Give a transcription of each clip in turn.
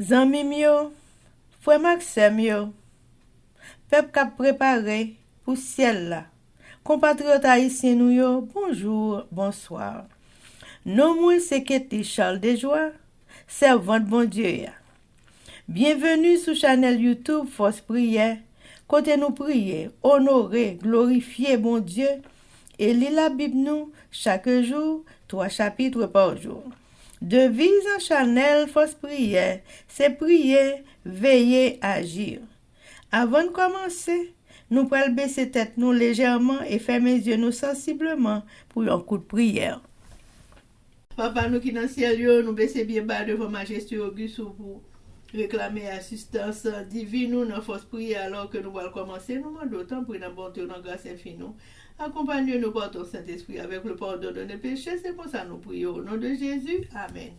Zanmim yo, frère Maxime yo, peuple k'ap préparé pour ciel là. Compatriotes haïtiens nous yo, bonjour, bonsoir. Non moi c'est Ketty Charles Desjoie, servante bon Dieu ya. Bienvenue sur channel YouTube Force Prière, côté nous prier, honorer, glorifier bon Dieu et lire la Bible nous chaque jour, 3 chapitres par jour. Devise en channel Force Prière, c'est prier, veiller, agir. Avant de commencer, nous pouvons baisser tête nous légèrement et fermer les yeux nous sensiblement pour un coup de prière. Papa nous qui dans le ciel, nous baissons bien bas devant majesté auguste pour réclamer assistance divine nous dans force prière alors que nous allons commencer. Nous demandons autant pour une bonté, dans grâce infinie. Accompagnez-nous par ton Saint-Esprit avec le pardon de nos péchés. C'est pour ça que nous prions au nom de Jésus. Amen.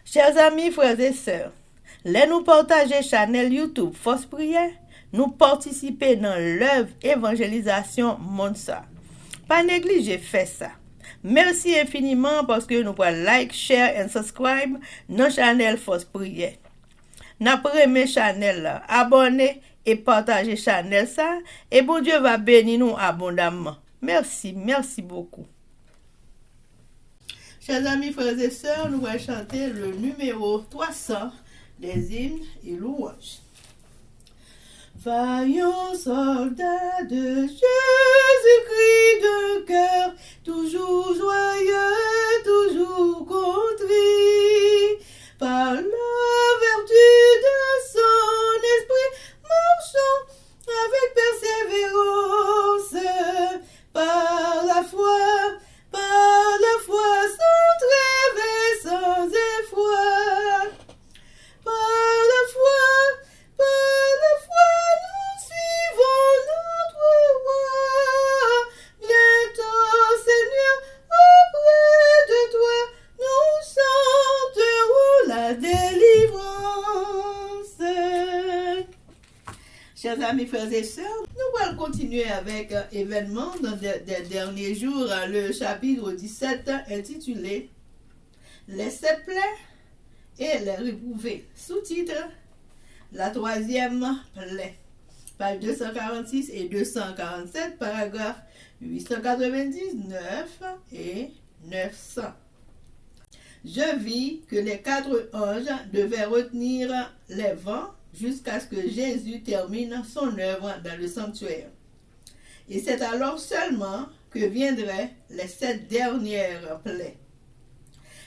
Chers amis, frères et sœurs, les nous partager channel YouTube Force Prière, nous participer dans l'œuvre évangélisation monde ça. Pas négliger faire ça. Merci infiniment parce que nous pouvons like, share et subscribe dans channel Force Prière. N'après mes channel là, abonnez et partagez channel ça et bon Dieu va bénir nous abondamment. Merci beaucoup. Chers amis, frères et sœurs, nous allons chanter le numéro 300 des hymnes et louanges. Vaillants soldats de Jésus-Christ de cœur, toujours joyeux, toujours contrit, par la vertu de son esprit, marchons avec persévérance, par la foi, sans trêve et sans effroi, par la foi, nous suivons notre roi. Bientôt, Seigneur, auprès de toi, nous chanterons la délivrance. Chers amis, frères et sœurs, nous allons continuer avec événements dans des derniers jours, le chapitre 17 intitulé Les 7 plaies et les réprouvés. Sous-titre La troisième plaie. Page 246 et 247, paragraphe 899 et 900. Je vis que les 4 anges devaient retenir les vents jusqu'à ce que Jésus termine son œuvre dans le sanctuaire. Et c'est alors seulement que viendraient les 7 dernières plaies.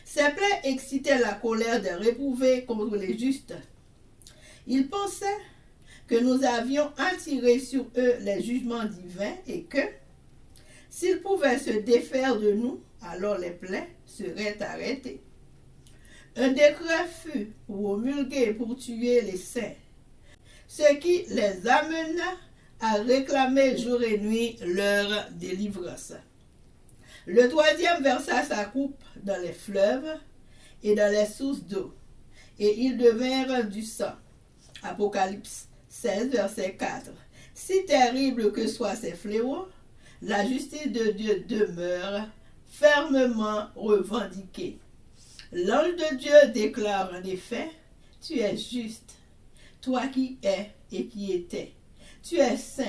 Ces plaies excitaient la colère des réprouvés contre les justes. Ils pensaient que nous avions attiré sur eux les jugements divins et que, s'ils pouvaient se défaire de nous, alors les plaies seraient arrêtées. Un décret fut promulgué pour tuer les saints, ce qui les amena à réclamer jour et nuit leur délivrance. Le 3e versa sa coupe dans les fleuves et dans les sources d'eau, et ils devinrent du sang. Apocalypse 16, verset 4. Si terrible que soient ces fléaux, la justice de Dieu demeure fermement revendiquée. L'ange de Dieu déclare en effet, tu es juste, toi qui es et qui étais. Tu es saint,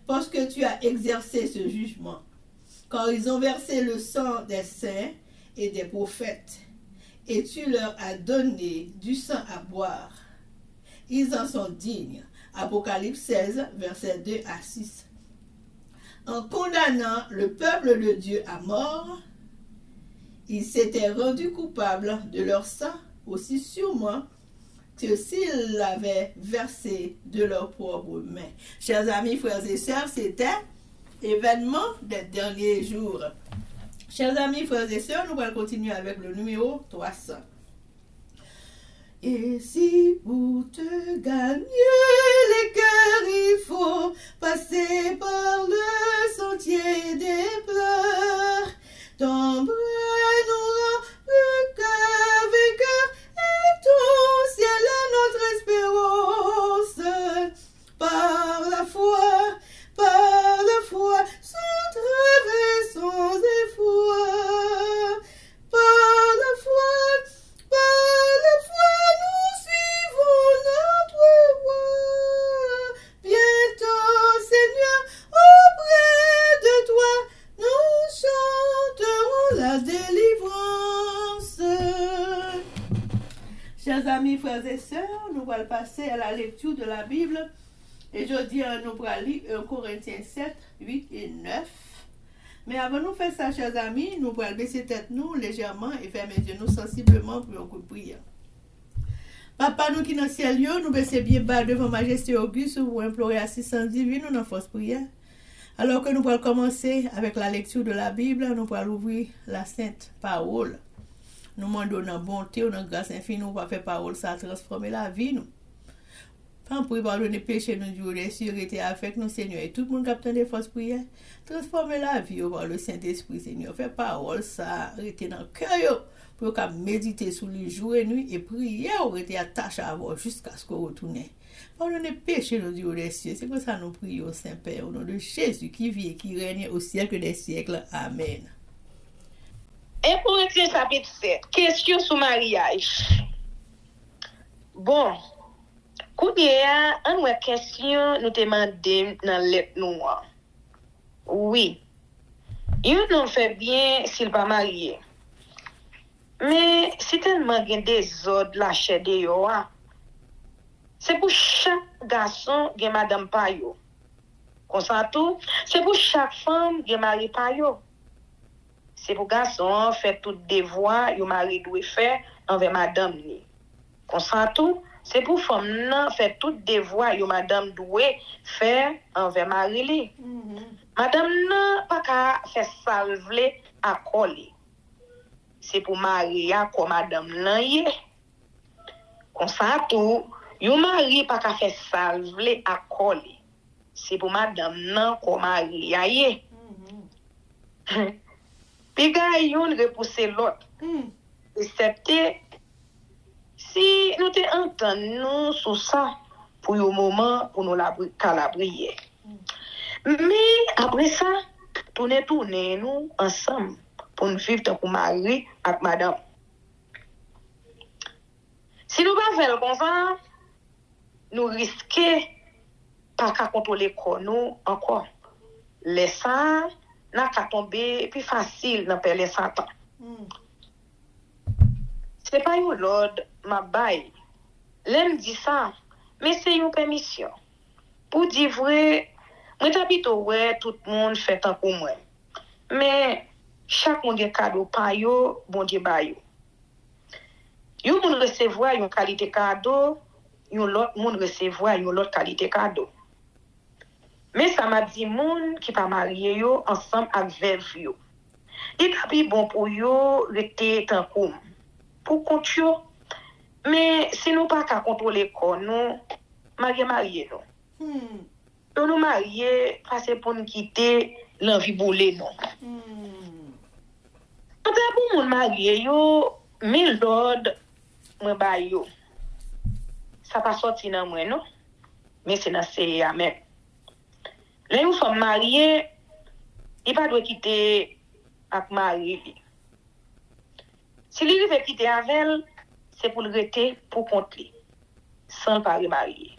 parce que tu as exercé ce jugement. Car ils ont versé le sang des saints et des prophètes, et tu leur as donné du sang à boire. Ils en sont dignes. Apocalypse 16, versets 2 à 6. En condamnant le peuple de Dieu à mort, ils s'étaient rendus coupables de leur sang aussi sûrement que s'ils l'avaient versé de leurs propres mains. Chers amis, frères et sœurs, c'était événement des derniers jours. Chers amis, frères et sœurs, nous allons continuer avec le numéro 300. Et si pour te gagner les cœurs, il faut passer par le sentier des pleurs, ton bras nous rend le cœur vainqueur, et ton ciel est notre espérance. Par la foi, sans trêve et sans effroi, par la foi, nous suivons Chers amis, frères et sœurs, nous allons passer à la lecture de la Bible. Et je dis à nous allons lire 1 Corinthiens 7, 8 et 9. Mais avant de faire ça, chers amis, nous allons baisser tête nous légèrement et fermer les yeux nous sensiblement pour un coup de prière. Papa, nous qui dans le ciel, nous baissons bien bas devant Majesté Auguste pour implorer assistance divine ou dans force prière. Alors que nous allons commencer avec la lecture de la Bible, nous allons ouvrir la sainte parole. Nous demandons dans bonté ou dans grâce infinie, nous allons faire parole, ça transformer la vie, nous. Tant pour pardonner péché, nous Dieu, les sûretés avec nous, Seigneur, et tout le monde qui a des forces prières, transformer la vie par le Saint-Esprit, Seigneur. Faire parole, ça, rester dans le cœur, pour qu'on méditer sur les jours et nuit, et prier, ou rester attaché à vous jusqu'à ce qu'on retourne. Pardonnez péché, nous Dieu, les cieux. C'est comme ça nous prions, Saint-Père, au nom de Jésus, qui vit et qui règne au siècle des siècles. Amen. 1 Corinthiens chapitre 7, question sur mariage. Bon, Koudia, on a une question, nous te demandons dans lettre noire. Oui, il nous fait bien s'il pas marié. Mais si tellement il y a des ordres lâchés de yo, c'est pour chaque garçon qui madame payo. Comme ça tout, c'est pour chaque femme qui mari payo. C'est pour garçon faire tout devoir yo mari doit faire envers madame ni. Comme ça tout, c'est pour femme nan faire tout devoir yo madame doit faire envers mari li. Madame nan pas ka faire salve à coller. C'est pour mari a comme madame nan yé. Comme ça tout, yo mari pas ka faire salve à coller. C'est pour madame nan comme mari a yé. Puis gars yon repousser l'autre. Excepté si nous te entendons sur ça pour un moment pour nous la prière. Mais après ça, tourner nous ensemble pour nous vivre tant que mari avec madame. Si nous pas faire comme ça, nous risquons pas qu'à contrôler nous encore. Les ça n'a qu'à tomber plus facile dans les Satan. C'est pas une l'ordre ma bail. L'aime dit ça, mais c'est une permission. Pour dire vrai, moi t'habite ouais tout le monde fait tant pour moi. Mais chaque monde a cadeau pa yo, bon Dieu ba yo. Yo moun recevoir une qualité cadeau, yon l'autre moun recevoir une autre qualité cadeau. Mais ça m'a dit moun qui pas marié yo ensemble avec veuve yo. Il t'a bon pour yo rester tant comme pour compte yo. Mais si nous pas qu'à contrôler corps nous marié nous. Nous marier parce pour nous quitter l'envie boulé non. Peut-être pour moun marié yo 1000 l'ordre moi ba yo. Ça pas sorti dans moi non. Mais c'est dans c'est amen. Les une femme mariée, il pas doit quitter avec mari. Si lui veut quitter avec elle, c'est pour le rester pour compter sans le pas remarier.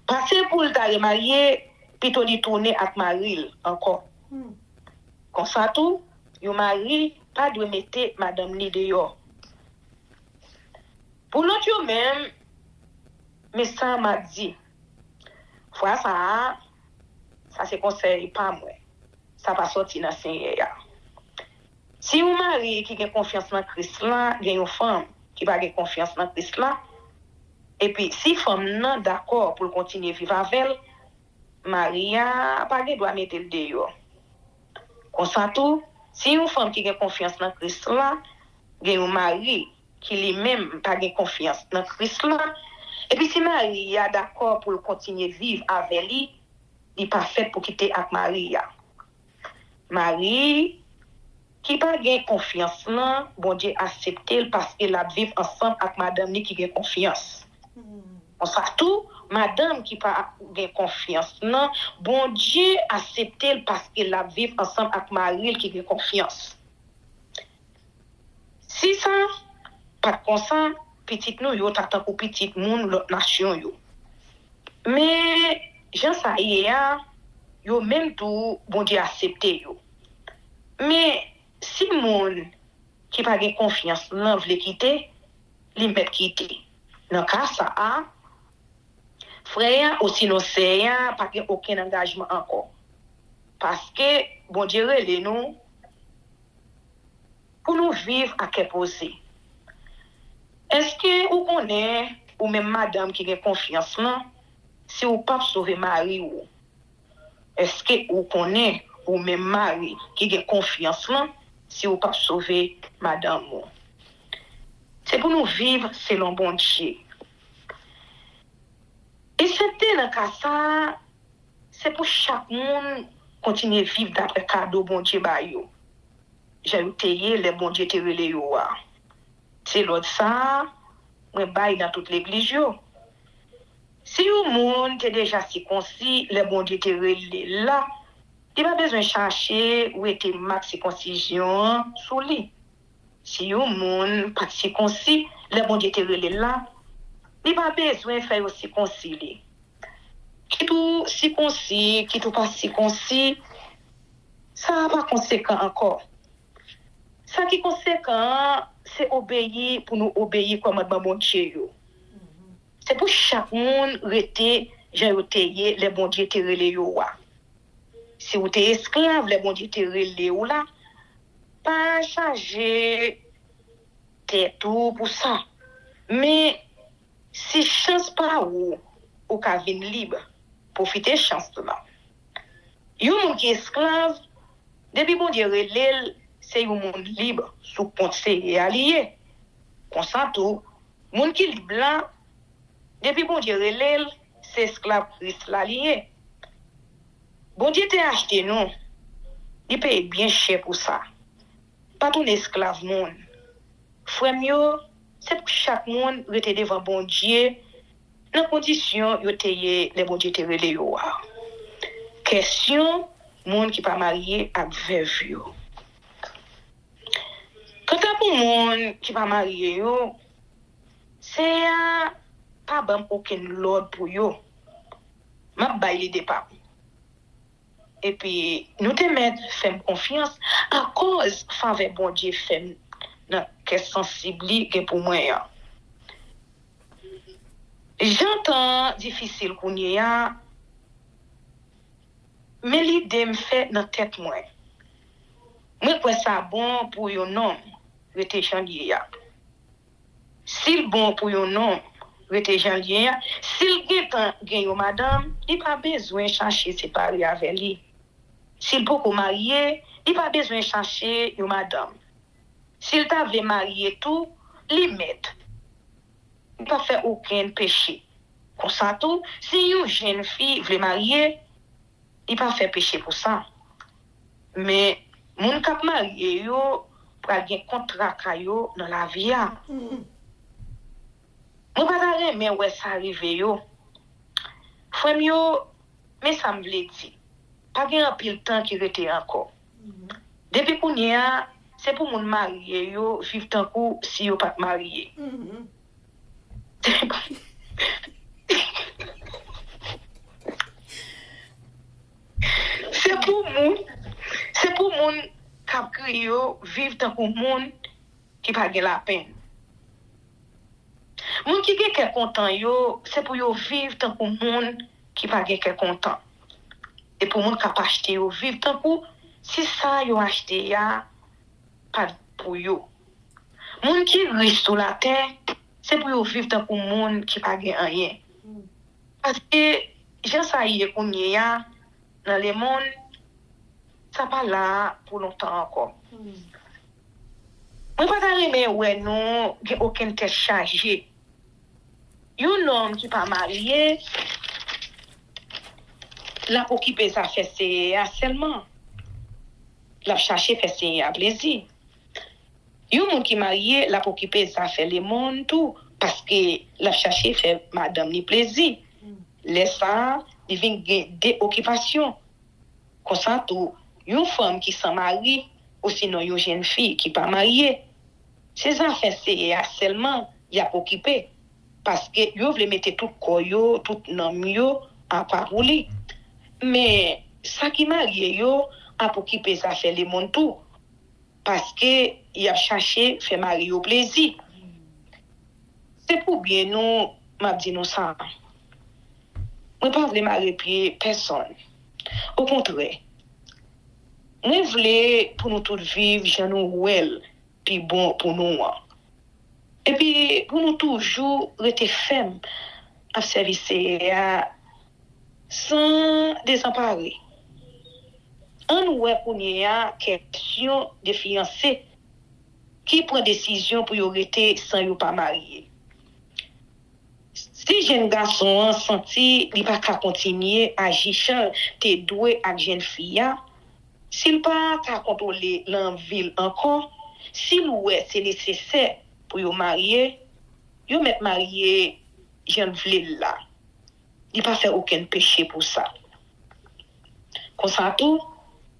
Parce pour le remarier, plutôt lui tourner avec mari encore. Comme ça tout, le mari pas doit mettre madame li dehors. Pour l'autre même, mais ça m'a dit fois ça c'est conseil pas moi. Ça pas sorti dans Seigneur. Si un mari qui a confiance dans Christ là, il y a une femme qui pas confiance dans Christ là. Et puis si femme non d'accord pour continuer vivre avec elle, Maria pas doit mettre le dehors. Comme ça tout, si une femme qui a confiance dans Christ là, il y a un mari qui lui-même pas confiance dans Christ là. Et puis si Marie est d'accord pour continuer à vivre avec lui, il n'est pas fait pour quitter avec Maria. Marie, qui n'a pas confiance, non, bon Dieu accepte parce qu'elle a vivre ensemble avec madame qui a confiance. On sait tout, madame qui n'a pas confiance, non, bon Dieu accepte parce qu'elle a vivre ensemble avec Marie qui a confiance. Si ça, pas de consent, petite nous yo t'attend pour petite moun l'autre nation yo. Mais Jean ça yo même tout bon Dieu accepté yo. Mais si moun qui pas de confiance, l'en veut quitter, li met quitter. Dans cas ça, frère aussi non c'est pas aucun engagement encore. Parce que bon Dieu les nous pour nous vivre à quel posé. Est-ce que vous connaissez ou même madame qui a confiance là, si vous pas sauver mari ou est-ce que vous connaissez ou même mari qui a confiance là, si vous pas sauver madame ou? C'est pour nous vivre selon bon Dieu. Et c'était dans le cas ça, c'est pour chaque monde continuer à vivre d'après cadeau bon Dieu ba yo. J'ai eu les bon Dieu te relé yo. C'est l'autre ça, moi bail dans toute l'église yo. Si un monde est déjà circoncis, les bon Dieu te relé là, il pas besoin chercher où était ma circoncision sous lui. Si un monde pas circoncis, les bon Dieu te relé là, il pas besoin faire aussi concilier. Qui tout circoncis, qui tout pas circoncis, ça n'a pas conséquent encore. Ça qui est conséquent, c'est obéir pour nous obéir comme bon Dieu. C'est pour chaque monde rester, j'ai retayé les bon Dieu te relé yo. Si vous êtes esclave, les bon Dieu te relé yo là, pas changer tête tout pour ça. Mais si chance pas ou ka vin libre, profitez chance là. Yon moun qui esclave, depuis bon Dieu relé, c'est un monde libre sous conseil et allié. Consanto, monde qui libre là, depuis bon Dieu relève, c'est esclave Christ l'allié. Bon Dieu t'a acheté nous, il paye bien cher pour ça. Pas tout esclave monde. Frère mieux, c'est pour chaque monde rester devant bon Dieu, dans condition yo teye les bon Dieu te relé yo. Question, monde qui pas marié avec veuve yo. Quand pour monde qui pas marié yo, c'est pas bon aucun l'ordre pour yo. M'a bailler des pas. Et puis nous te mettre faire confiance à cause faveur bon Dieu fait dans que sensible pour moi. J'entends difficile qu'on y a, mais l'idée me fait dans tête moi. Moi quoi ça bon pour un homme rete janvier. S'il bon pour un homme rete janvier, s'il gagne madame, il pas besoin chercher séparer avec lui. S'il beaucoup marié, il pas besoin chercher une madame. S'il t'avait marié tout, il met. Il pas fait aucun péché. Comme ça tout, si une jeune fille veut marier, il pas fait péché pour ça. Mais mon cap marié yo pour gagner contrat kayo dans la vie. Mon pas mais ouais ça arrive yo. Frère yo, mais ça me dit. Pas gain un pile temps qui rete encore. Depuis qu'on y a, c'est pour mon marié yo vivre tant coup si yo pas marié. C'est pour mon cap yo vivre tant coup monde qui pas la peine. Moun qui est content yo, c'est pour yo vivre tant coup monde qui pas content. Et pour moun cap acheter yo vivre tant coup si ça yo acheté ya pas pour yo. Moun qui riche sur la terre, c'est pour yo vivre tant coup monde qui pas rien. Parce que j'ai ça y est qu'on y a dans le monde, ça pas là pour longtemps encore. Moi pas d'arriver ouais non, j'ai aucun tête chargé. Un homme qui pas marié, la occuper ça fait c'est seulement. La chercher fait c'est à plaisir. Un monde qui marié, la occuper ça fait le monde tout parce que la chercher fait madame ni plaisir. Laisse ça, il vient des occupations. Comme ça tout, une femme qui s'en marie ou sinon une jeune fille qui pas mariée. Ces affaires c'est seulement il a occupé parce que yo veut mettre tout koyo, tout nom yo en parole. Mais ça qui marié yo a occupé ça fait le monde tout. parce que il a cherché faire marier au plaisir. C'est pour bien nous m'a dit nous ça. Moi pas voulais marier personne. Au contraire, moi voulais pour nous tous vivre j'en nous well puis bon pour nous. Et puis pour nous toujours rester ferme à service sans désemparer. On ouais qu'on y a question de fiancés qui prend décision pour y rester sans y pas marié. Si jeune garçon senti il pas qu'à continuer à agir t'es doué avec jeune fille, s'il pas qu'à contrôler l'envie encore, s'il ouais c'est nécessaire pour y marier, y mettre marié jeune vle là. Il pas faire aucun péché pour ça. Comme ça tout,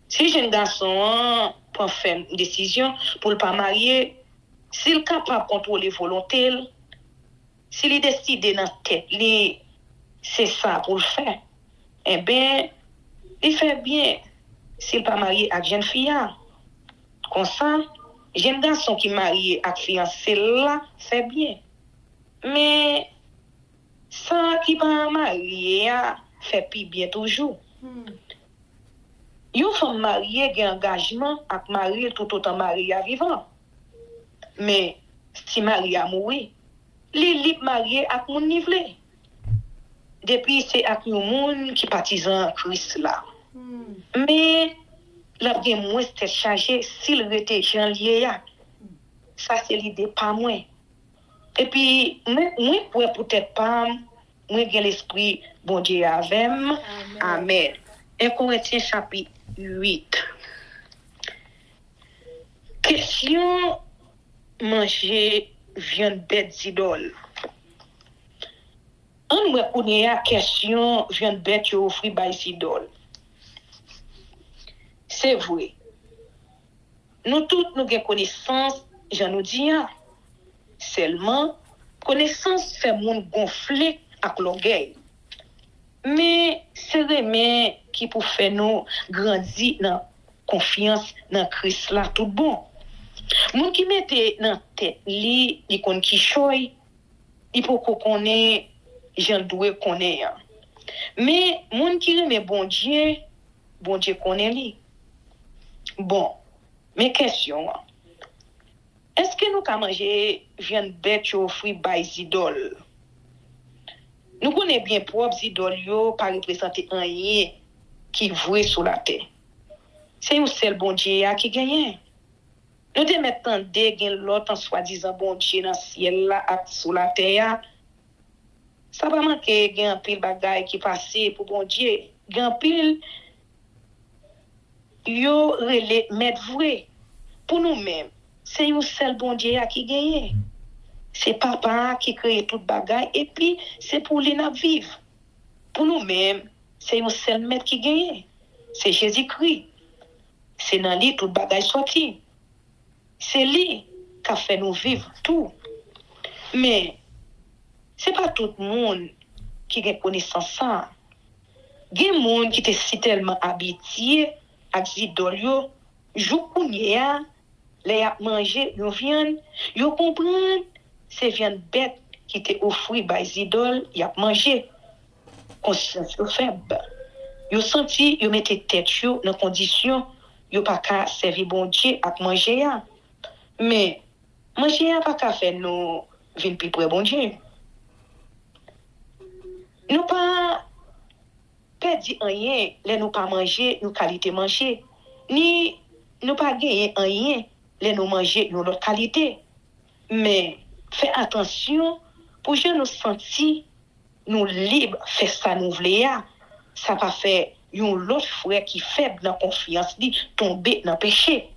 si jeune garçon prend faire une décision pour ne pas marier, s'il est capable de contrôler volonté, s'il est décidé dans la tête, c'est ça pour le faire, eh bien, il fait bien s'il n'est pas marié avec jeune fille. Comme ça, jeune garçon qui est marié avec fiancé là, fait bien. Mais ça qui pas marié, fait plus bien toujours. Une femme mariée a un engagement avec mari tout autant marié à vivant. Mais si mari a mouru, il est marié avec mon niveau. Depuis c'est avec un monde qui partisan Christ là. Mais la bien moins c'est chargé s'il était Jean lié. Ça c'est l'idée pas moi. Et puis moi pour peut-être pas moi j'ai l'esprit bon Dieu avec moi. Amen. 1 Corinthiens chapitre 8. Question manger viande bête d'idole. On me connaît la question viande bête offrir by idole. C'est vrai. Nous tous nous avons connaissance, j'en nous dis seulement connaissance fait monde gonfler avec l'orgueil. Mais c'est remè qui pour faire nous grandir dans confiance dans Christ là tout bon. Moun qui mette dans tête li kon qui choy, il faut qu'on connaît j'en doit connaître. Mais moun qui remet bon Dieu connaît li. Bon, mes questions. Est-ce que nous ka manger viande bête ou fruit by idole? Nous connaissons bien propres idoles yo pas représenter rien qui voué sur la terre. C'est un seul bon Dieu qui gagne. Nous te mettons des gen l'autre en soi-disant bon Dieu dans le ciel là sur la terre. Ça pas manquer gen pile bagay qui passé pour bon Dieu. Gen pile yo relé mettre vrai pour nous-mêmes. C'est un seul bon Dieu qui gagne. C'est papa qui crée toute bagaille et puis c'est pour les vivre. Pour nous-mêmes, c'est un seul maître qui gagne. C'est Jésus-Christ. C'est dans lui toute bagaille sorti. C'est lui qui a fait nous vivre tout. Mais c'est pas tout le monde qui a connaissance ça. Il y a des gens qui étaient si tellement habitués à des idoles, jour kounye les a mangé, ils viennent, ils comprennent. C'est viande bête qui était offert par les idoles, il a mangé. Conscience faible. Ils senti, ils mettaient tête dans condition, ils pas qu'à servir bon Dieu à manger. Mais manger pas qu'à faire nous venir plus près bon Dieu. Nous pas perdre rien, les nous pas manger, nous qualité manger. Ni nous pas gagner rien, les nous manger nous notre qualité. Mais fais attention pour que nous sentir nous libres, faire ça nous voulons. Ça va faire un l'autre frère qui faible dans confiance dit tomber dans péché.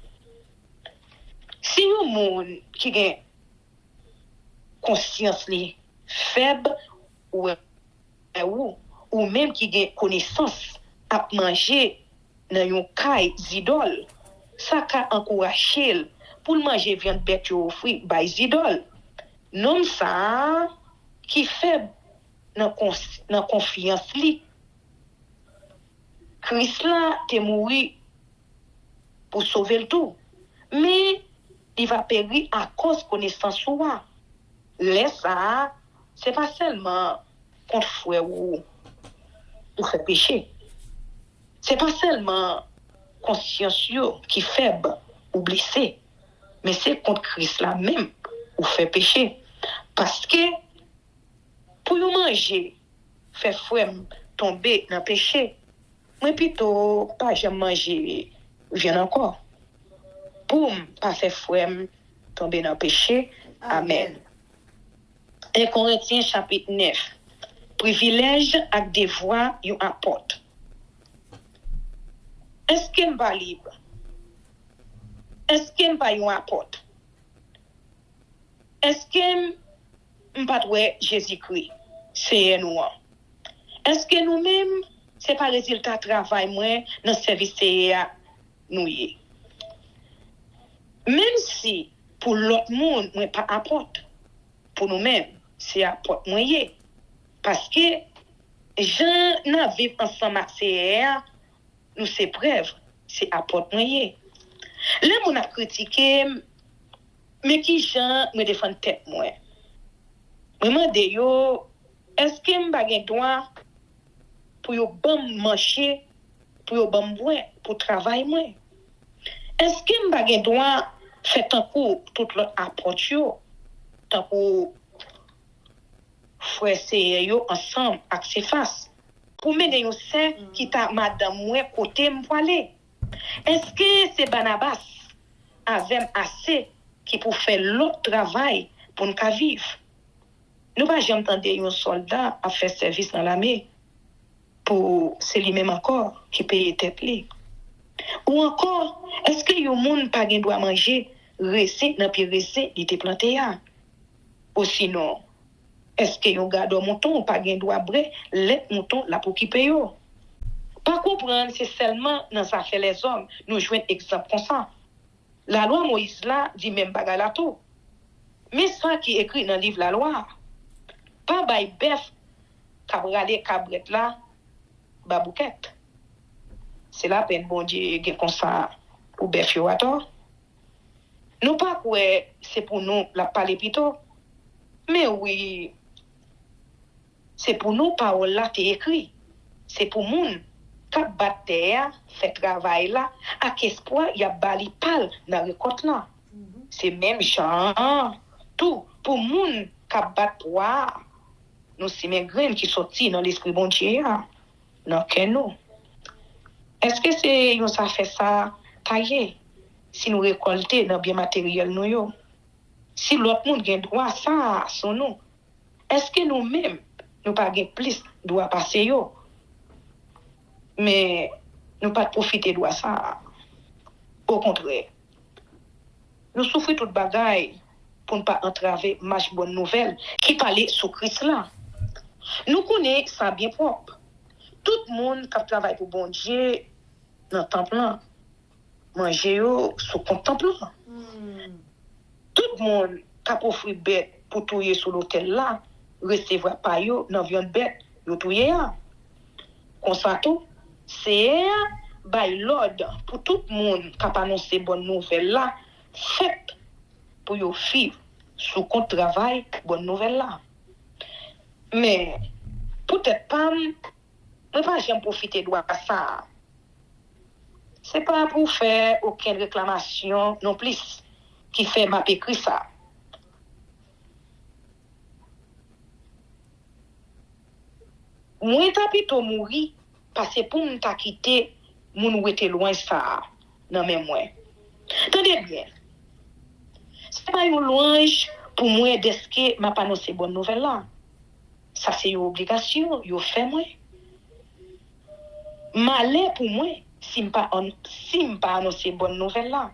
Si un monde qui a conscience li faible ou même qui a connaissance à manger dans une caille d'idole, ça ka encourager pour manger viande bête ou fruit by idole. Non ça qui faible dans confiance li. Christ là t'est mouru pour sauver le tout. mais il va périr à cause de connaissance soi. Laisse ça, c'est pas seulement contre frère ou fait péché. C'est pas seulement conscience qui est faible ou blessé, mais c'est contre Christ là même ou fait péché. Parce que pour nous manger, faire frère tomber dans le péché, moi plutôt pas jamais manger viens encore. Pour pas faire frère tomber dans le péché. Amen. 1 Corinthiens chapitre 9. Privilège avec des voix yon apporte. Est-ce qu'elle va libre? Est-ce qu'elle va yon apporte? Est-ce qu'elle pas doué Jésus-Christ? C'est nous. Est-ce que nous-mêmes, c'est pas résultat travail moi dans service nous y. Même si pour l'autre monde, moi pas apporte. Pour nous-mêmes, c'est apporte moi y. Parce que j'en avais ensemble avec nous c'est preuve, c'est apporte moi y. Là on a critiqué mais qui gens me défend tête moi. Moi demande yo est-ce que m'pa gen droit pour yo bon marcher, pour yo bon boire, pour travailler moi. Est-ce que m'pa gen droit faire tant coup tout l'autre approche yo, tant coup frère c'est yo ensemble avec ses faces pour mener yo saint qui ta madame moi côté m'poilé. Est-ce que c'est Barnabas avec assez qui pour faire l'autre travail pour nous vivre? Nous pas jamais entendre un soldat à faire service dans l'armée pour c'est lui-même encore qui paye tête li. Ou encore, est-ce que yon moun pas gen doit manger rester dans pied rester il te planté ya? Ou sinon, est-ce que yon gado mouton pas gen doit bre let mouton là pour qui paye yo? Pas comprendre, c'est seulement dans ça fait les hommes nous jouons exemple comme ça. La loi Moïse là dit même bagarre là tout. Mais ça qui écrit dans le livre la loi pas bay bœuf cabrale cabrette là babouquette. C'est la peine bon Dieu gen comme ça pour bœuf yo attend. Nous pas quoi c'est pour nous la parler plutôt. Mais oui c'est pour nous parole là t'es écrit. C'est pour moun k'ap battre fait travail là à espoir y a bali pal dans récolte là. C'est même genre tout pour moun k'ap battre poire. Nous c'est mes graines qui sorti dans l'esprit bon Dieu non que nous. Est-ce que c'est nous ça fait ça tailler si nous récolter dans bien matériel nous yo? Si l'autre monde gain droit ça son nous. Est-ce que nous-mêmes nous pas gain plus droit passer yo? Mais nous pas profiter de ça. Au contraire. Nous souffrons toute bagaille pour ne pas entraver marche bonne nouvelle qui parlait sur Christ là. Nous connaissons ça bien propre. Tout le monde qui travaille pour bon Dieu dans le temple là, manger sous compte temple là. Tout le monde qui a offert bête pour touiller sur l'hôtel là, recevoir pas yo dans viande bête, yo touyer là. Comme ça tout, c'est by l'ordre pour tout le monde qui a annoncé bonne nouvelle là, fait pour yo vivre sous compte travail bonne nouvelle là. Mais peut-être pas ne pas jamais profiter de ça. C'est pas pour faire aucune réclamation non plus qui fait m'a écrit ça. Moi t'as plutôt mourir parce que pour m'ta quitter moun ou était loin ça non mais moi. Attendez bien. C'est pas une louange pour moi d'est-ce que m'a pas annoncé bonne nouvelle là. Ça c'est une obligation, yo fait moi. Malheur pour moi si m'pas annoncer bonne nouvelle là.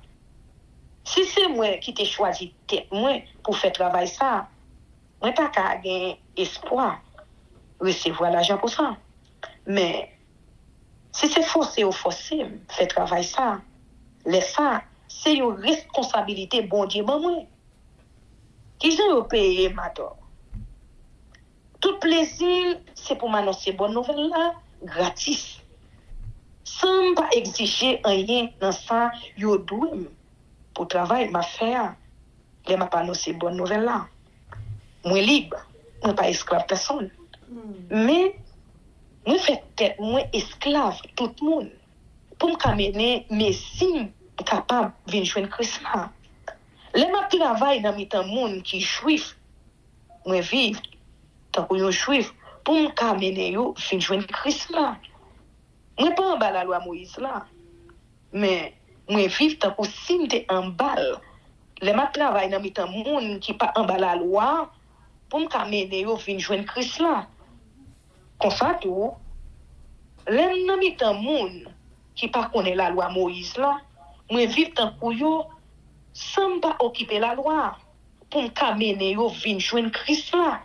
Si c'est moi qui t'ai choisi tête moi pour faire travail ça, moi pas qu'à gagner espoir recevoir l'argent pour ça. Mais si c'est forcé ou forcé faire travail ça, laisse ça, c'est une responsabilité bon Dieu moi. Qui j'ai payé madame. Tout plaisir, c'est pour m'annoncer bonne nouvelle là, gratis. Sans pas exiger rien dans ça, yo doué. pour travail, m'a fait, les m'a pas annoncé bonne nouvelle là. Moi libre, moi pas esclave personne. Mais, moi fait tête, moi esclave tout le monde. Pour me mener mes signes capables de venir joindre Christ là. Les m'a travail dans un monde qui est juif, moi vivre tant que yo juif, pour me mener yo venir joindre Christ là. Moi pas en bas la loi Moïse là. Mais moi vivre tant que signe en bas. Les m'a travail dans un monde qui pas en bas la loi pour me mener yo venir joindre Christ là. Comme ça tout, les dans un monde qui pas connaît la loi Moïse là, moi vivre tant que yo sans pas occuper la loi pour me mener yo venir joindre Christ là.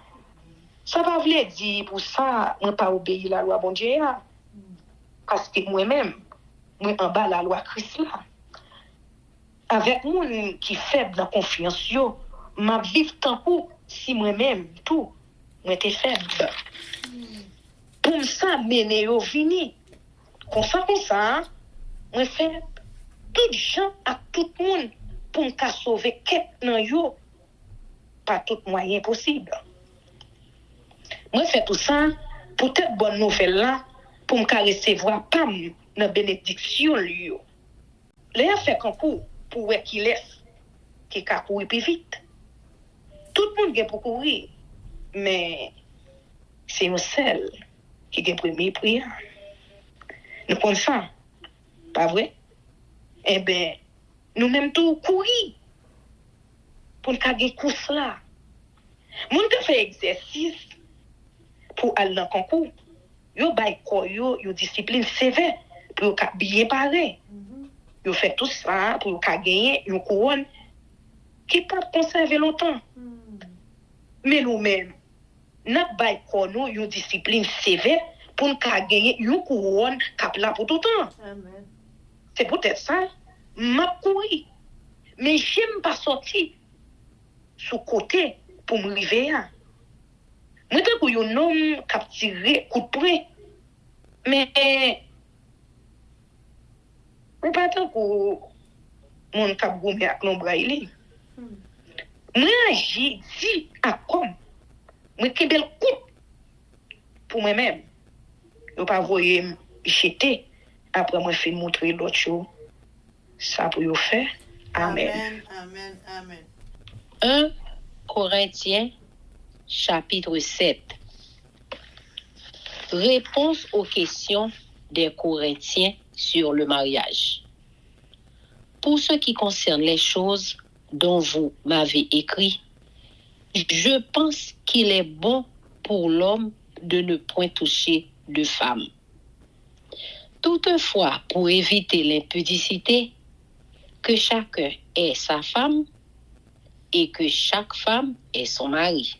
Ça va vouloir dire pour ça moi pas obéir la loi bon Dieu là. Parce que moi-même moi en bas la loi Christ là. Avec moi qui faible dans confiance yo, m'a vivre tant que si moi-même tout moi était faible. Pour ça mener yo vini. Comme ça, moi fait tout gens à tout le monde pour me sauver quête nan yo par tout moyen possible. Moi fait tout ça pour cette bonne nouvelle là pour me recevoir pam dans bénédiction yo. Les a fait concours pour qu'il laisse qui ka courir plus vite. Tout le monde gen pour courir mais c'est un seul qui gen premier prière. Nous connaissons ça, pas vrai? Eh bien, nous même tout courir pour nous faire des courses là. Nous avons fait exercice pour aller dans le concours. Yo bay ko yo discipline sévère pour bien parler. Yo fait tout ça pour gagner une couronne qui pas conserver longtemps. Mais nous-mêmes, nous bay ko nous une discipline sévère pour nous gagner une couronne qui là pour tout le temps. Amen. C'est peut-être ça. M'a couru. Mais j'aime pas sortir sous côté pour me lever. Moi, tant que un homme qui a tiré coup de poing. Mais, je pas tant que mon cap goumé avec l'ombre. Moi, j'ai dit à comme. Moi, qui bel coup pour moi-même. Je ne pas voyer jeter. Après, moi, je fais montrer l'autre chose. Ça pour vous faire. Amen. Amen, amen, amen. 1 Corinthiens, chapitre 7. Réponse aux questions des Corinthiens sur le mariage. Pour ce qui concerne les choses dont vous m'avez écrit, je pense qu'il est bon pour l'homme de ne point toucher de femme. Toutefois, pour éviter l'impudicité, que chacun ait sa femme et que chaque femme ait son mari.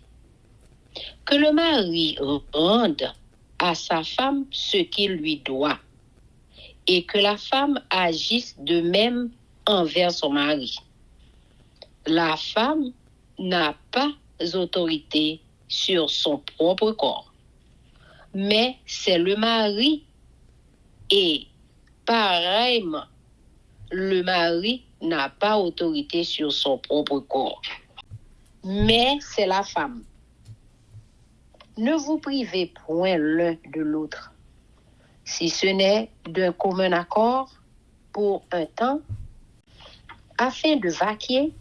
Que le mari rende à sa femme ce qu'il lui doit et que la femme agisse de même envers son mari. La femme n'a pas autorité sur son propre corps, mais c'est le mari et pareillement, le mari n'a pas autorité sur son propre corps, mais c'est la femme. Ne vous privez point l'un de l'autre, si ce n'est d'un commun accord pour un temps, afin de vaquer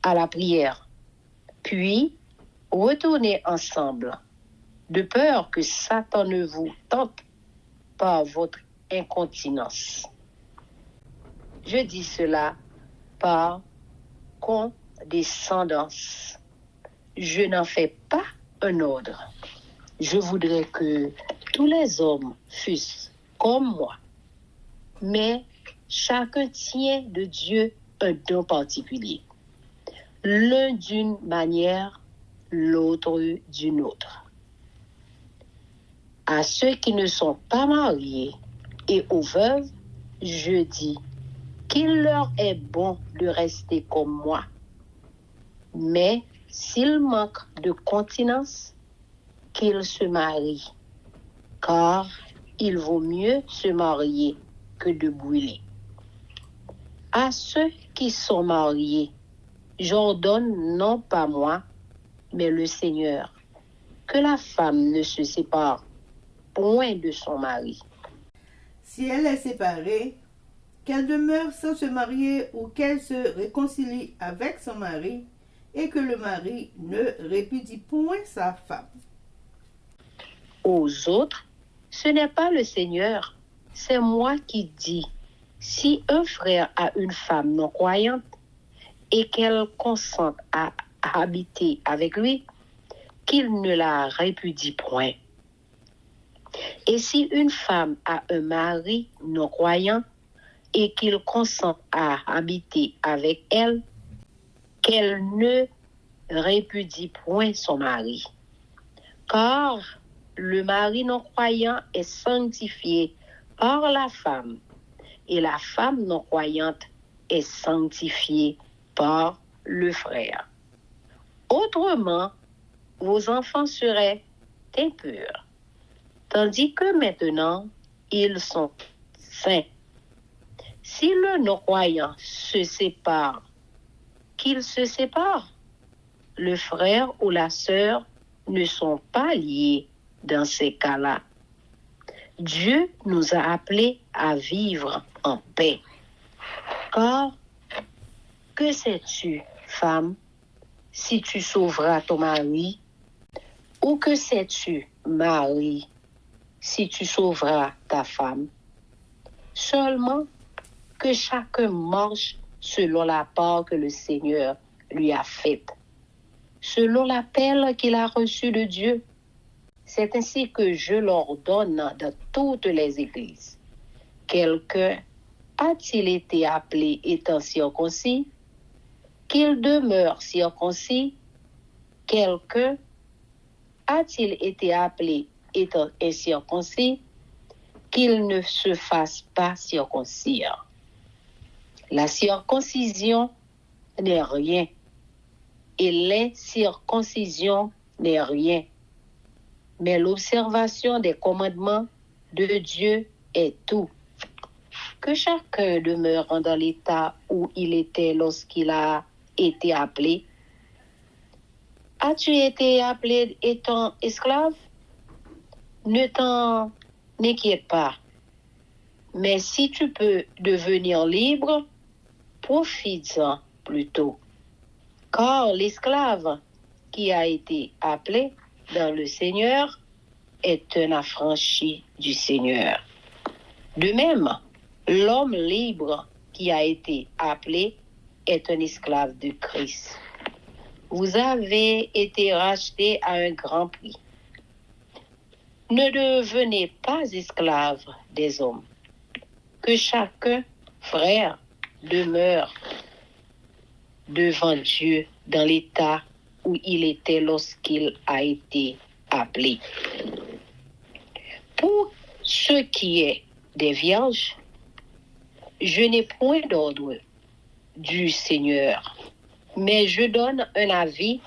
à la prière, puis retourner ensemble, de peur que Satan ne vous tente par votre incontinence. Je dis cela par condescendance. Je n'en fais pas un ordre. Je voudrais que tous les hommes fussent comme moi, mais chacun tient de Dieu un don particulier. L'un d'une manière, l'autre d'une autre. À ceux qui ne sont pas mariés et aux veuves, je dis qu'il leur est bon de rester comme moi. Mais s'ils manquent de continence, qu'ils se marient, car il vaut mieux se marier que de brûler. À ceux qui sont mariés, j'ordonne non pas moi, mais le Seigneur, que la femme ne se sépare point de son mari. Si elle est séparée, qu'elle demeure sans se marier ou qu'elle se réconcilie avec son mari et que le mari ne répudie point sa femme. Aux autres, ce n'est pas le Seigneur, c'est moi qui dis. Si un frère a une femme non croyante et qu'elle consente à habiter avec lui, qu'il ne la répudie point. Et si une femme a un mari non croyant et qu'il consente à habiter avec elle, qu'elle ne répudie point son mari. Car le mari non croyant est sanctifié par la femme, et la femme non croyante est sanctifiée par le frère. Autrement, vos enfants seraient impurs, tandis que maintenant, ils sont saints. Si le non-croyant se sépare, qu'il se sépare. Le frère ou la sœur ne sont pas liés dans ces cas-là. Dieu nous a appelés à vivre en paix. Car, que sais-tu, femme, si tu sauveras ton mari? Ou que sais-tu, mari, si tu sauveras ta femme? Seulement que chacun marche selon la part que le Seigneur lui a faite, selon l'appel qu'il a reçu de Dieu. C'est ainsi que je l'ordonne dans toutes les églises. Quelqu'un a-t-il été appelé étant circoncis? Qu'il demeure circoncis? Quelqu'un a-t-il été appelé étant incirconcis? Qu'il ne se fasse pas circoncire. La circoncision n'est rien, et l'incirconcision n'est rien. Mais l'observation des commandements de Dieu est tout. Que chacun demeure dans l'état où il était lorsqu'il a été appelé. As-tu été appelé étant esclave? Ne t'en inquiète pas. Mais si tu peux devenir libre, profite-en plutôt. Car l'esclave qui a été appelé dans le Seigneur est un affranchi du Seigneur. De même, l'homme libre qui a été appelé est un esclave de Christ. Vous avez été rachetés à un grand prix. Ne devenez pas esclaves des hommes. Que chacun, frère, demeure devant Dieu dans l'état où il était lorsqu'il a été appelé. Pour ce qui est des vierges, je n'ai point d'ordre du Seigneur, mais je donne un avis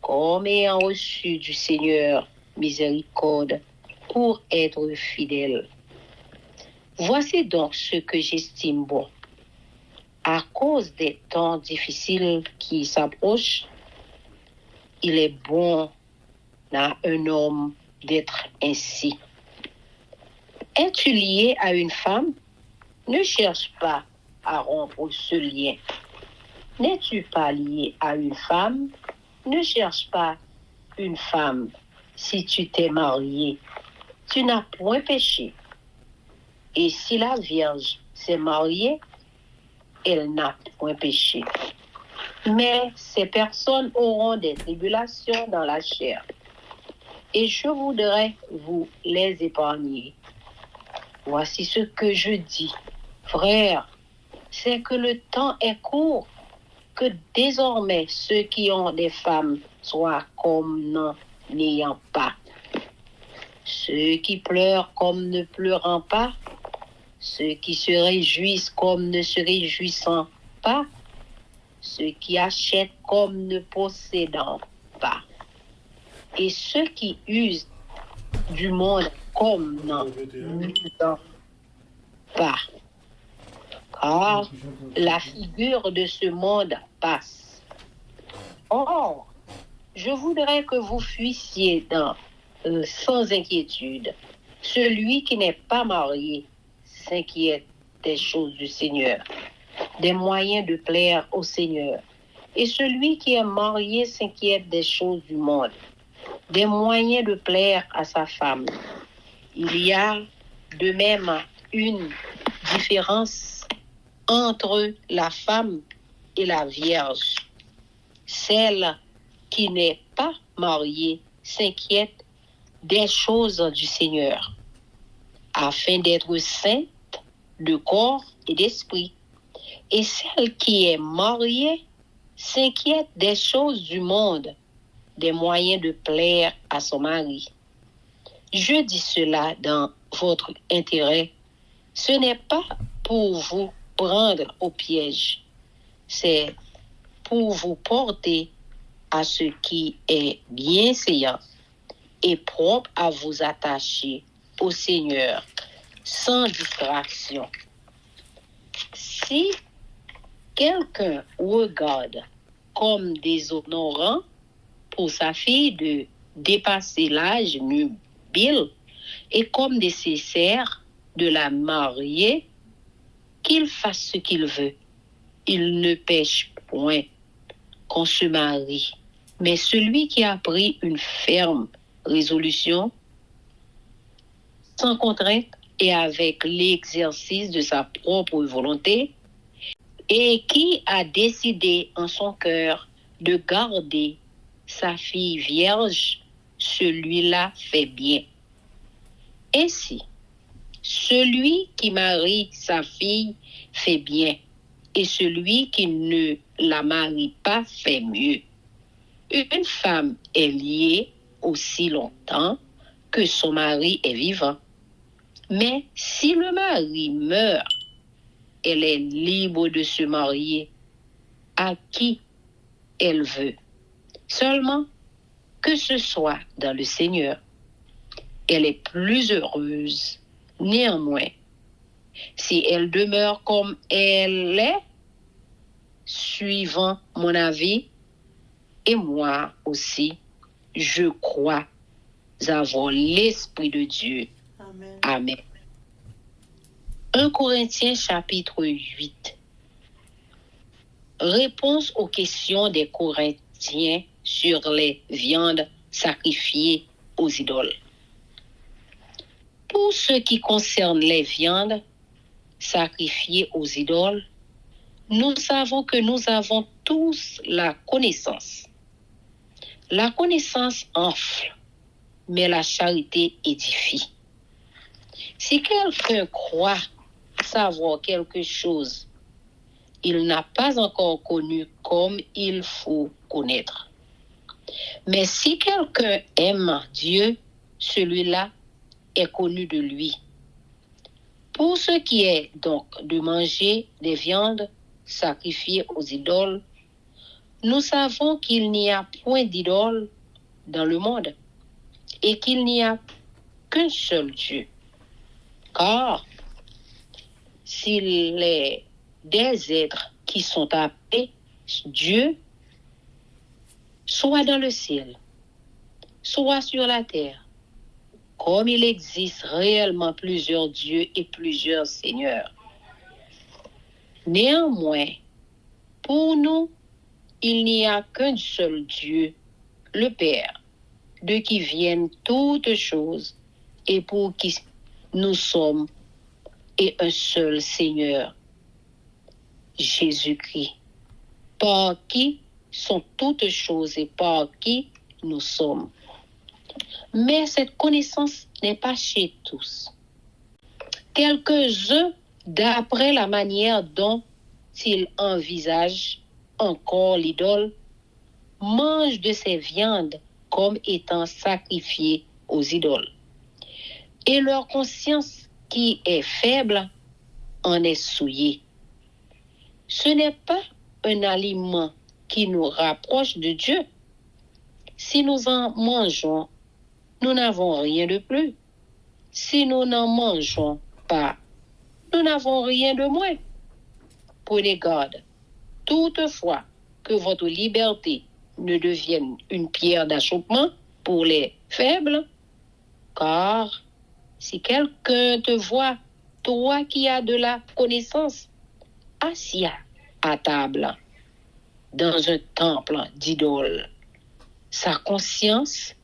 comme ayant reçu du Seigneur miséricorde pour être fidèle. Voici donc ce que j'estime bon. À cause des temps difficiles qui s'approchent, il est bon à un homme d'être ainsi. Es-tu lié à une femme? Ne cherche pas à rompre ce lien. N'es-tu pas lié à une femme? Ne cherche pas une femme. Si tu t'es marié, tu n'as point péché. Et si la Vierge s'est mariée, elle n'a point péché. Mais ces personnes auront des tribulations dans la chair. Et je voudrais vous les épargner. Voici ce que je dis, frères, c'est que le temps est court, que désormais ceux qui ont des femmes soient comme n'en ayant pas. Ceux qui pleurent comme ne pleurant pas, ceux qui se réjouissent comme ne se réjouissant pas, ceux qui achètent comme ne possédant pas, et ceux qui usent du monde comme n'en usant pas. car la figure de ce monde passe. Or, je voudrais que vous fuissiez sans inquiétude. Celui qui n'est pas marié s'inquiète des choses du Seigneur, des moyens de plaire au Seigneur. Et celui qui est marié s'inquiète des choses du monde, des moyens de plaire à sa femme. Il y a de même une différence entre la femme et la vierge. Celle qui n'est pas mariée s'inquiète des choses du Seigneur, afin d'être sainte de corps et d'esprit. Et celle qui est mariée s'inquiète des choses du monde, des moyens de plaire à son mari. Je dis cela dans votre intérêt. Ce n'est pas pour vous prendre au piège, c'est pour vous porter à ce qui est bienséant et propre à vous attacher au Seigneur sans distraction. Si quelqu'un regarde comme déshonorant pour sa fille de dépasser l'âge nubile et comme nécessaire de la marier, qu'il fasse ce qu'il veut. Il ne pêche point qu'on se marie, mais celui qui a pris une ferme résolution, sans contrainte et avec l'exercice de sa propre volonté, et qui a décidé en son cœur de garder sa fille vierge, celui-là fait bien. Ainsi, celui qui marie sa fille fait bien, et celui qui ne la marie pas fait mieux. Une femme est liée aussi longtemps que son mari est vivant. Mais si le mari meurt, elle est libre de se marier à qui elle veut, seulement que ce soit dans le Seigneur. Elle est plus heureuse, néanmoins, si elle demeure comme elle est, suivant mon avis, et moi aussi, je crois avoir l'Esprit de Dieu. Amen. Amen. 1 Corinthiens chapitre 8. Réponse aux questions des Corinthiens sur les viandes sacrifiées aux idoles. Pour ce qui concerne les viandes sacrifiées aux idoles, nous savons que nous avons tous la connaissance. La connaissance enfle, mais la charité édifie. Si quelqu'un croit savoir quelque chose, il n'a pas encore connu comme il faut connaître. Mais si quelqu'un aime Dieu, celui-là est connu de lui. Pour ce qui est donc de manger des viandes sacrifiées aux idoles, nous savons qu'il n'y a point d'idole dans le monde et qu'il n'y a qu'un seul Dieu. Car s'il est des êtres qui sont appelés Dieu, soit dans le ciel, soit sur la terre, comme il existe réellement plusieurs dieux et plusieurs seigneurs. Néanmoins, pour nous, il n'y a qu'un seul Dieu, le Père, de qui viennent toutes choses et pour qui nous sommes, et un seul Seigneur, Jésus-Christ, par qui sont toutes choses et par qui nous sommes. Mais cette connaissance n'est pas chez tous. Quelques-uns, d'après la manière dont ils envisagent encore l'idole, mangent de ces viandes comme étant sacrifiées aux idoles. Et leur conscience qui est faible en est souillée. Ce n'est pas un aliment qui nous rapproche de Dieu. Si nous en mangeons, nous n'avons rien de plus. Si nous n'en mangeons pas, nous n'avons rien de moins. prenez garde, toutefois, que votre liberté ne devienne une pierre d'achoppement pour les faibles, car si quelqu'un te voit, toi qui as de la connaissance, assis à table, dans un temple d'idole, sa conscience,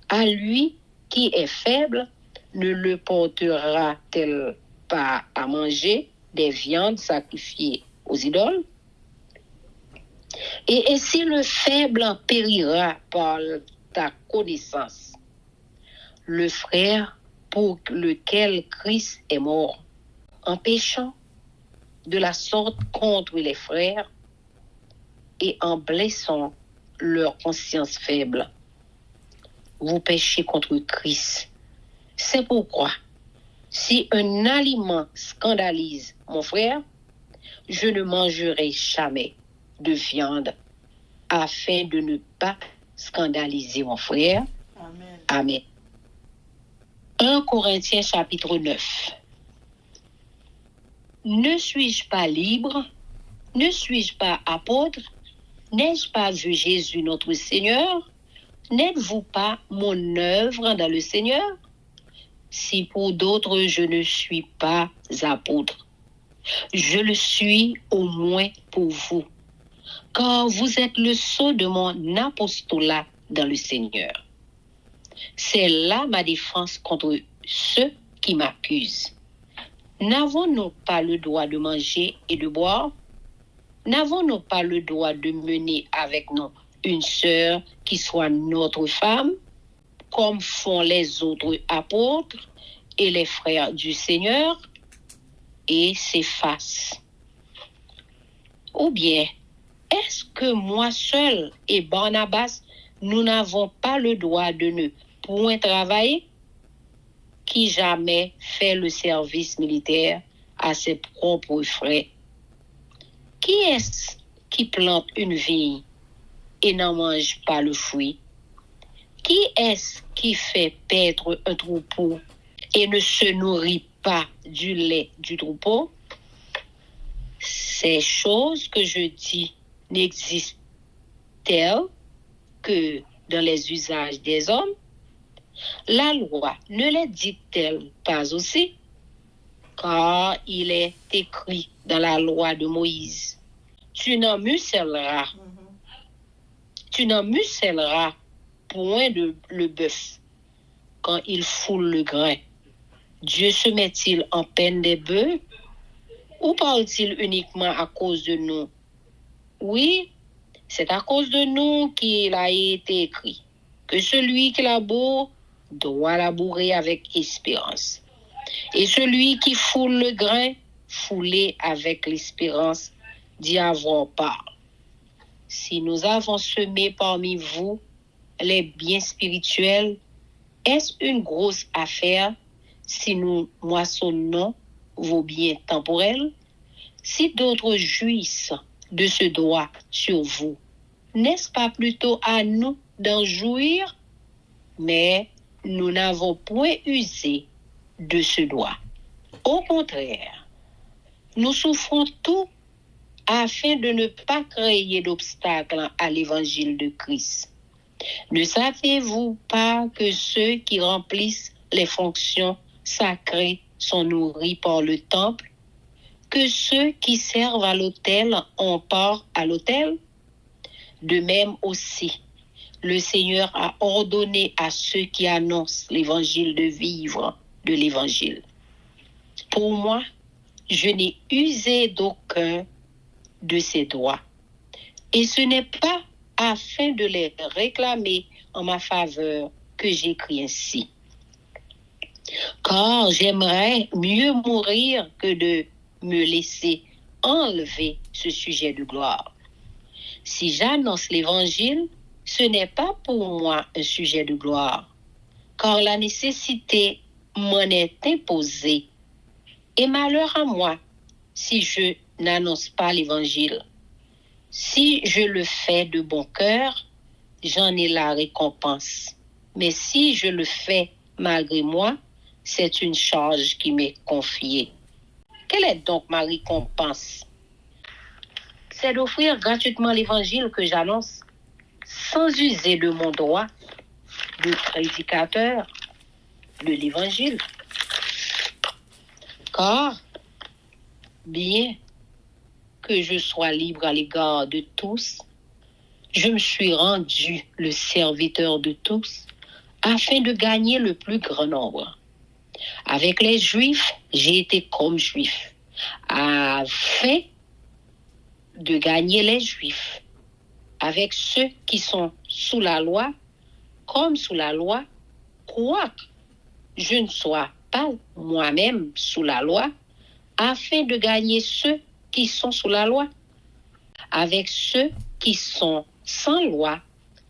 à lui qui est faible, ne le portera-t-elle pas à manger des viandes sacrifiées aux idoles? Et si le faible périra par ta connaissance, le frère pour lequel Christ est mort, en péchant de la sorte contre les frères et en blessant leur conscience faible, vous péchez contre Christ. C'est pourquoi, si un aliment scandalise mon frère, je ne mangerai jamais de viande afin de ne pas scandaliser mon frère. Amen. Amen. 1 Corinthiens chapitre 9. Ne suis-je pas libre? Ne suis-je pas apôtre? N'ai-je pas vu Jésus notre Seigneur? N'êtes-vous pas mon œuvre dans le Seigneur? Si pour d'autres je ne suis pas apôtre, je le suis au moins pour vous, car vous êtes le sceau de mon apostolat dans le Seigneur. C'est là ma défense contre ceux qui m'accusent. N'avons-nous pas le droit de manger et de boire? N'avons-nous pas le droit de mener avec nous une sœur qui soit notre femme, comme font les autres apôtres et les frères du Seigneur? Et s'effacent. Ou bien, est-ce que moi seul et Barnabas, nous n'avons pas le droit de ne point travailler? Qui jamais fait le service militaire à ses propres frais? Qui est-ce qui plante une vigne et n'en mange pas le fruit? Qui est-ce qui fait paître un troupeau et ne se nourrit pas du lait du troupeau? Ces choses que je dis n'existent-elles que dans les usages des hommes? La loi ne les dit-elle pas aussi? Car il est écrit dans la loi de Moïse, tu n'en muselleras point le bœuf quand il foule le grain. Dieu se met-il en peine des bœufs ou parle-t-il uniquement à cause de nous? Oui, c'est à cause de nous qu'il a été écrit que celui qui laboure doit labourer avec espérance. Et celui qui foule le grain, fouler avec l'espérance d'y avoir part. Si nous avons semé parmi vous les biens spirituels, est-ce une grosse affaire si nous moissonnons vos biens temporels? Si d'autres jouissent de ce droit sur vous, n'est-ce pas plutôt à nous d'en jouir? Mais nous n'avons point usé de ce droit. Au contraire, nous souffrons tout afin de ne pas créer d'obstacles à l'évangile de Christ. Ne savez-vous pas que ceux qui remplissent les fonctions sacrées sont nourris par le temple, que ceux qui servent à l'autel ont part à l'autel? De même aussi, le Seigneur a ordonné à ceux qui annoncent l'évangile de vivre de l'évangile. Pour moi, je n'ai usé d'aucun de ces droits. Et ce n'est pas afin de les réclamer en ma faveur que j'écris ainsi. Car j'aimerais mieux mourir que de me laisser enlever ce sujet de gloire. Si j'annonce l'évangile, ce n'est pas pour moi un sujet de gloire, car la nécessité m'en est imposée. Et malheur à moi si je n'annonce pas l'évangile. Si je le fais de bon cœur, j'en ai la récompense. Mais si je le fais malgré moi, c'est une charge qui m'est confiée. Quelle est donc ma récompense? c'est d'offrir gratuitement l'évangile que j'annonce, sans user de mon droit de prédicateur de l'évangile. Car, bien que je sois libre à l'égard de tous, je me suis rendu le serviteur de tous afin de gagner le plus grand nombre. Avec les Juifs, j'ai été comme Juif, afin de gagner les Juifs. Avec ceux qui sont sous la loi, comme sous la loi, quoique je ne sois pas moi-même sous la loi, afin de gagner ceux qui sont sous la loi. Avec ceux qui sont sans loi,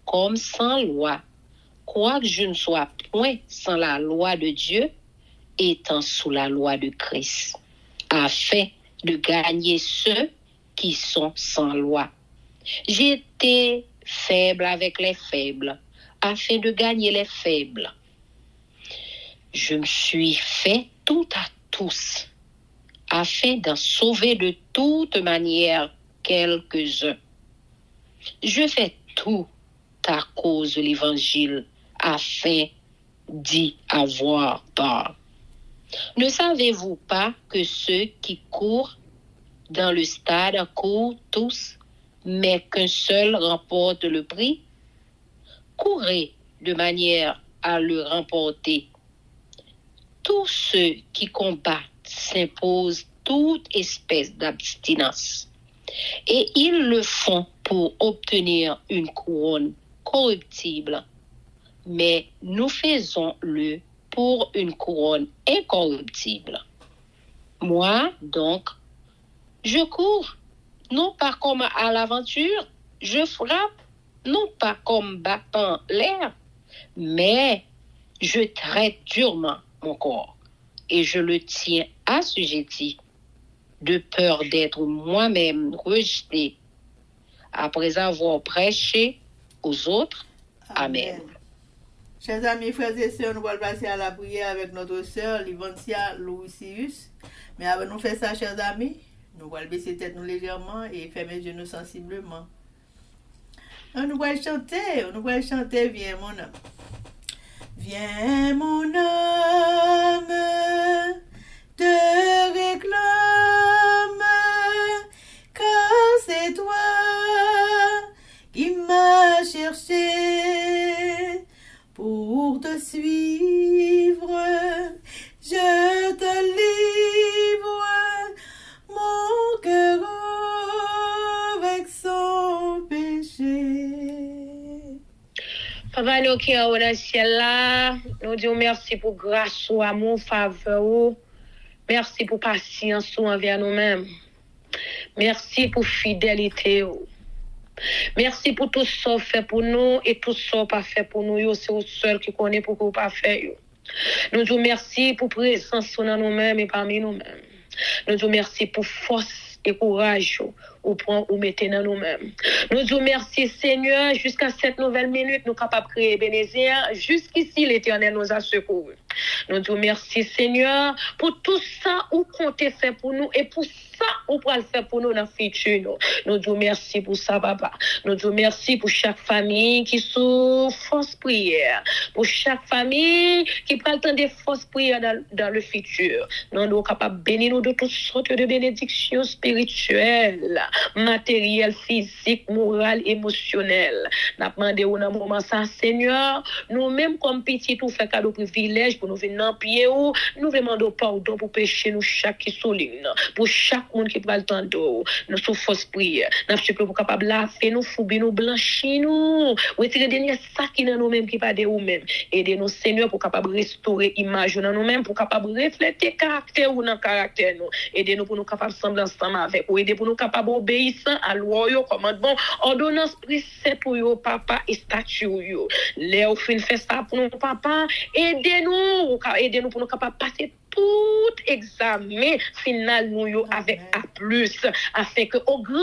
comme sans loi, quoique je ne sois point sans la loi de Dieu, étant sous la loi de Christ, afin de gagner ceux qui sont sans loi. J'ai été faible avec les faibles, afin de gagner les faibles. Je me suis fait tout à tous, afin d'en sauver de toute manière quelques-uns. Je fais tout à cause de l'Évangile, afin d'y avoir part. Ne savez-vous pas que ceux qui courent dans le stade courent tous, mais qu'un seul remporte le prix? Courez de manière à le remporter. Tous ceux qui combattent s'imposent toute espèce d'abstinence, et ils le font pour obtenir une couronne corruptible, mais nous faisons-le pour une couronne incorruptible. Moi, donc, je cours, non pas comme à l'aventure, je frappe, non pas comme battant l'air, mais je traite durement mon corps et je le tiens assujetti, de peur d'être moi-même rejeté après avoir prêché aux autres. Amen. Chers amis, frères et sœurs, nous allons passer à la prière avec notre sœur Livancia Louisius. Mais avant de nous faire ça, chers amis, nous allons baisser tête nous légèrement et fermer les genoux sensiblement. Nous allons chanter, viens mon âme. Viens mon âme, te réclame, car c'est toi qui m'as cherché pour te suivre. Je te livre mon cœur avec son péché. Papa, nous qui sommes dans le ciel là, nous disons merci pour grâce, ou amour, faveur. Merci pour patience envers nous-mêmes. Merci pour fidélité. Merci pour tout ça fait pour nous et tout ça pas fait pour nous. C'est vous seul qui connaît pourquoi pas fait. Nous disons merci pour présence dans nous-mêmes et parmi nous-mêmes. Nous disons merci pour force et courage ou mettez dans nous-mêmes. Nous disons merci Seigneur, jusqu'à cette nouvelle minute, nous sommes capables de créer bénézir. Jusqu'ici, l'Éternel nous a secourus. Nous disons merci Seigneur pour tout ça ou comptez fait pour nous et pour ça ou pour le faire pour nous dans le futur. Nous disons merci pour ça papa. Nous disons merci pour chaque famille qui sous force prière. Pour chaque famille qui prend le temps de force prière dans le futur. Nous sommes capables de bénir nous de toutes sortes de bénédictions spirituelles, matérielles, physiques, morales, émotionnelles. Nous demandons dans ce moment ça Seigneur, nous-mêmes comme petits tout fait cadeau privilège pour nous venir dans pied ou nous demandons pardon pour pécher nous chaque qui souligne pour chaque monde qui prend le temps d'eau nous sous fausse prière nous supplie pour capable laver nous foubi nous blanchir nous retirer dernier sac qui dans nous mêmes qui pas de nous mêmes aider nous Seigneur pour capable restaurer image dans nous mêmes pour capable refléter caractère ou dans caractère nous aider nous pour nous capable sembler ensemble avec ou aider pour nous capable obéissant à loi yo commandement ordonnance précepte pour yo papa et statut yo les au fin fait ça pour nous papa aider nous pour nous capable passer tout examen final nous yo avec A+, afin que au grand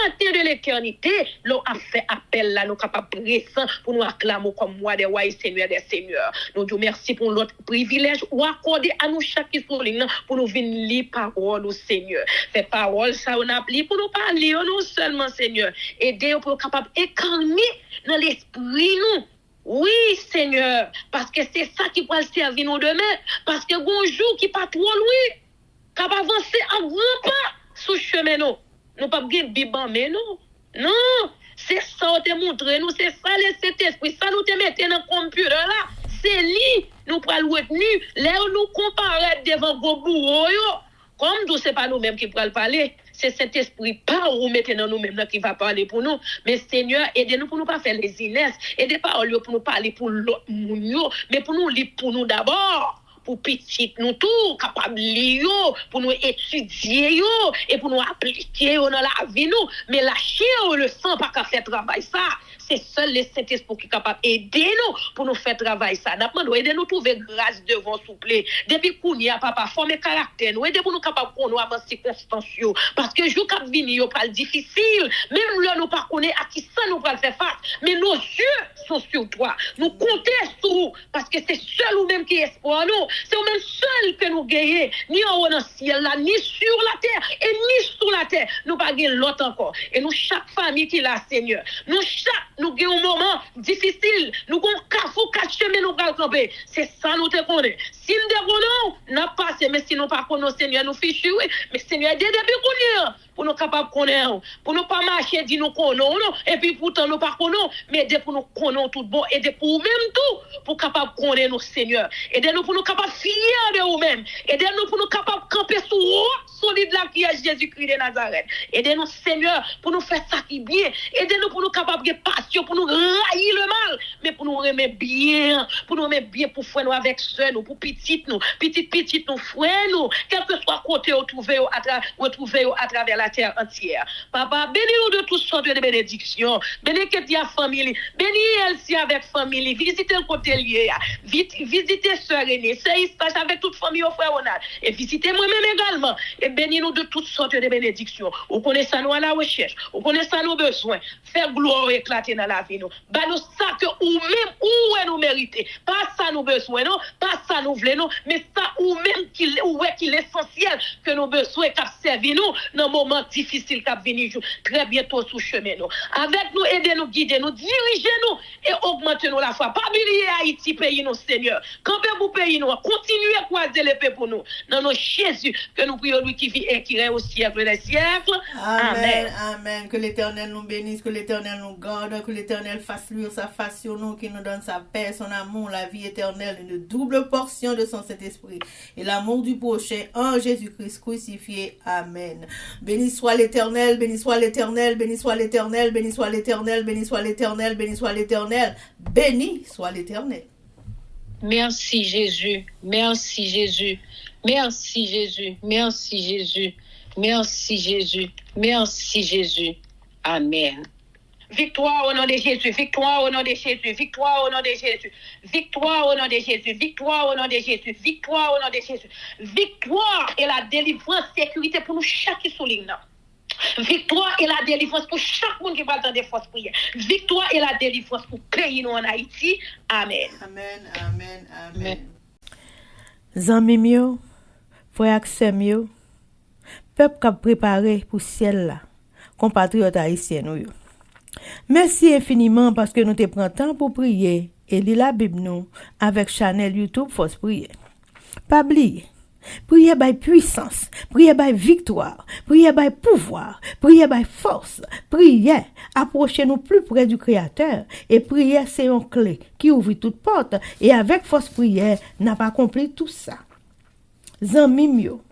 matin de l'éternité, l'on a fait appel là, nous capables présent pour nous acclamer comme roi des rois et seigneur des seigneurs. Nous disons merci pour notre privilège ou accorder à nous chaque souligne pour nous venir lire parole au Seigneur. Ces paroles ça on a pris pour nous parler nous seulement Seigneur. Aider pour nous capable incarner dans l'esprit nous. Oui, Seigneur, parce que c'est ça qui va servir nous demain. Parce que bonjour qui pas trop loin, capable avancer à grand pas sur le chemin nous. Nous pas bien biban mais non. Non, c'est ça on te montre nous, c'est ça le Saint-Esprit, ça nous te mettre dans le computer là. C'est lui nous pral retenir, là nous comparer devant gros bourreau yo. Comme nous c'est pas nous-mêmes qui pral parler. C'est cet esprit pas ou maintenant nous-mêmes qui va parler pour nous. Mais Seigneur, aidez-nous pour nous pas faire les inesses. Aidez pas pour nous parler pour l'autre monde, mais pour nous lire pour nous d'abord. Pour petit nous tout, capable lire, pour nous étudier yo, et pour nous appliquer dans la vie nous. Mais lâcher le sang pas qu'à faire travail ça. C'est seul le Saint-Esprit qui est capable d'aider nous pour nous faire travail ça. Nous aider nous trouver grâce devant s'il vous plaît. Depuis qu'on y a papa former caractère nous aider pour nous capable qu'on nous avance circonstances parce que jour cap venir yo pas difficile. Même là nous pas connaît à qui ça nous va faire face. Mais nos yeux sont sur toi. Nous compter sur vous parce que c'est seul ou même qui est espoir nous. C'est ou même seul que nous gagnons ni en haut dans le ciel là ni sur la terre et ni sous la terre. Nous pas gagner l'autre encore. Et nous chaque famille qui l'a Seigneur. Nous chaque nous avons un moment difficile, nous avons carrefour, 4 chemins, nous allons camper. C'est ça nous te connaît. Si nous te connaissons, nous passons, mais si nous ne connaissons pas, Seigneur, nous fichons. Mais Seigneur, aidez depuis qu'on pour nous capables de connaître, pour nous pas marcher, dire nous connaissons, et puis pourtant nous pas connaissons, mais aidez pour nous connaissons tout bon, aidez pour nous-mêmes tout, pour capables de connaître nos Seigneur. Aidez-nous pour nous capables de fier de nous-mêmes. Aidez-nous pour nous capables de camper sur solide là qui est Jésus-Christ de Nazareth. Aidez-nous, Seigneur, pour nous faire ça qui est bien. Aidez-nous pour nous capables de passion, pour nous railler le mal, mais pour nous remettre bien, pour nous remettre bien pour frère nous avec soeur nous, pour petite nous frère nous, quel que soit côté retrouver à travers la terre entière. Papa, bénis-nous de toutes sortes de bénédictions. Bénis Ketia famille, bénis Elsie avec famille, visitez le côté lié, visitez sœur Renée, sœur Ispache avec toute famille au frère Ronald, et visitez moi-même également. Et bénis-nous de toutes sortes de bénédictions. Vous connaissez nous à la recherche. Vous connaissez nos besoins. Faire gloire éclater dans la vie. Bah nous ça que ou même où est nous mériter. Pas ça nous besoin, non. Pas ça nous voulons, non. Mais ça ou même qui est l'essentiel que nous besoin qu'a servi nous dans moment difficile qu'a venir très bientôt sous chemin nous. Avec nous aider nous guider nous diriger nous et augmenter nous la foi. Pas oublier Haïti pays nous Seigneur. Camper pour pays nous. Continuer à croiser l'épée pour nous. Dans nos Jésus que nous prions lui qui vit et qui règne au siècle des siècles. Amen. Amen. Que l'Éternel nous bénisse, que l'Éternel nous garde, que l'Éternel fasse luire sa face sur nous, qu'il nous donne sa paix, son amour, la vie éternelle, une double portion de son Saint-Esprit et l'amour du prochain en Jésus-Christ crucifié. Amen. Béni soit l'Éternel, béni soit l'Éternel, béni soit l'Éternel, béni soit l'Éternel, béni soit l'Éternel, béni soit l'Éternel, béni soit l'Éternel. Merci Jésus, merci Jésus, merci Jésus, merci Jésus, merci Jésus, merci Jésus. Amen. Victoire au nom de Jésus, victoire au nom de Jésus, victoire au nom de Jésus, victoire au nom de Jésus, victoire au nom de Jésus, victoire au nom de Jésus. Victoire et la délivrance, sécurité pour nous chaque souligne. Victoire et la délivrance pour chaque monde qui va dans des forces prières. Victoire et la délivrance pour pays nous en Haïti. Amen. Amen, amen, amen. Zanmi mio, frère Axel peuple qui a préparé pour ciel là, compatriotes haïtiens nous. Merci infiniment parce que nous te prenons temps pour prier et lire la Bible nous avec Chanel YouTube Force Prière. Pas oublier. Priez by puissance, priez by victoire, priez by pouvoir, priez by force, priez, approchez-nous plus près du Créateur et priez c'est une clé qui ouvre toute porte et avec force prière n'a pas accompli tout ça. Zanmi mio,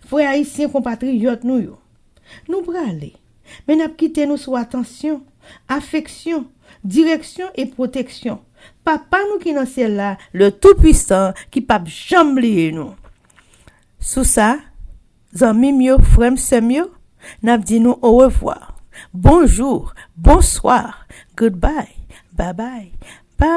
frères haïtiens compatriotes nous braler, mais n'a quitté nous sous attention, affection, direction et protection. Papa nous qui dans ciel là, le tout-puissant qui pas jamais oublier nous. Sous ça, zanmi mio, frère semio, n'a dit nous au revoir. Bonjour, bonsoir, goodbye, bye bye, bye.